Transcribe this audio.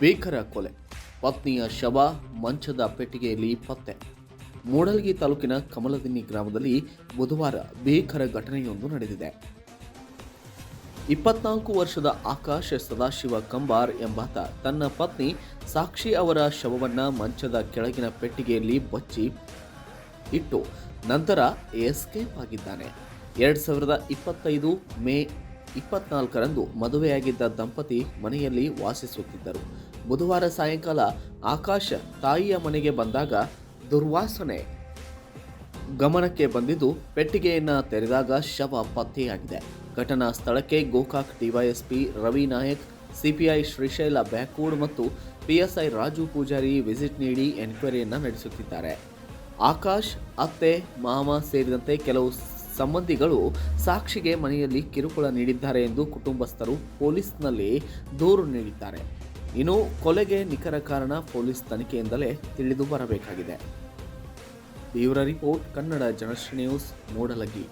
ಭೀಕರ ಕೊಲೆ, ಪತ್ನಿಯ ಶವ ಮಂಚದ ಪೆಟ್ಟಿಗೆಯಲ್ಲಿ ಪತ್ತೆ. ಮೂಡಲಗಿ ತಾಲೂಕಿನ ಕಮಲದಿನ್ನಿ ಗ್ರಾಮದಲ್ಲಿ ಬುಧವಾರ ಭೀಕರ ಘಟನೆಯೊಂದು ನಡೆದಿದೆ. 24 ವರ್ಷದ ಆಕಾಶ್ ಸದಾಶಿವ ಕಂಬಾರ್ ಎಂಬಾತ ತನ್ನ ಪತ್ನಿ ಸಾಕ್ಷಿ ಅವರ ಶವವನ್ನು ಮಂಚದ ಕೆಳಗಿನ ಪೆಟ್ಟಿಗೆಯಲ್ಲಿ ಬಚ್ಚಿ ಇಟ್ಟು ನಂತರ ಎಸ್ಕೇಪ್ ಆಗಿದ್ದಾನೆ. 2025 ಮೇ 24ರಂದು ಮದುವೆಯಾಗಿದ್ದ ದಂಪತಿ ಮನೆಯಲ್ಲಿ ವಾಸಿಸುತ್ತಿದ್ದರು. ಬುಧವಾರ ಸಾಯಂಕಾಲ ಆಕಾಶ್ ತಾಯಿಯ ಮನೆಗೆ ಬಂದಾಗ ದುರ್ವಾಸನೆ ಗಮನಕ್ಕೆ ಬಂದಿದ್ದು ಪೆಟ್ಟಿಗೆಯನ್ನು ತೆರೆದಾಗ ಶವ ಪತ್ತೆಯಾಗಿದೆ. ಘಟನಾ ಸ್ಥಳಕ್ಕೆ ಗೋಕಾಕ್ ಡಿವೈಎಸ್ಪಿ ರವಿ ನಾಯಕ್, ಸಿಪಿಐ ಶ್ರೀಶೈಲ ಬ್ಯಾಕೂಡ್ ಮತ್ತು ಪಿಎಸ್ಐ ರಾಜು ಪೂಜಾರಿ ವಿಸಿಟ್ ನೀಡಿ ಎನ್ಕ್ವೈರಿಯನ್ನು ನಡೆಸುತ್ತಿದ್ದಾರೆ. ಆಕಾಶ್ ಅತ್ತೆ, ಮಾಮ ಸೇರಿದಂತೆ ಕೆಲವು ಸಂಬಂಧಿಗಳು ಸಾಕ್ಷಿಗೆ ಮನೆಯಲ್ಲಿ ಕಿರುಕುಳ ನೀಡಿದ್ದಾರೆ ಎಂದು ಕುಟುಂಬಸ್ಥರು ಪೊಲೀಸ್ನಲ್ಲಿ ದೂರು ನೀಡಿದ್ದಾರೆ. ಇನ್ನು ಕೊಲೆಗೆ ನಿಖರ ಕಾರಣ ಪೊಲೀಸ್ ತನಿಖೆಯಿಂದಲೇ ತಿಳಿದು ಬರಬೇಕಾಗಿದೆ. Bureau report, Kannada Janashri news, Mudalagi.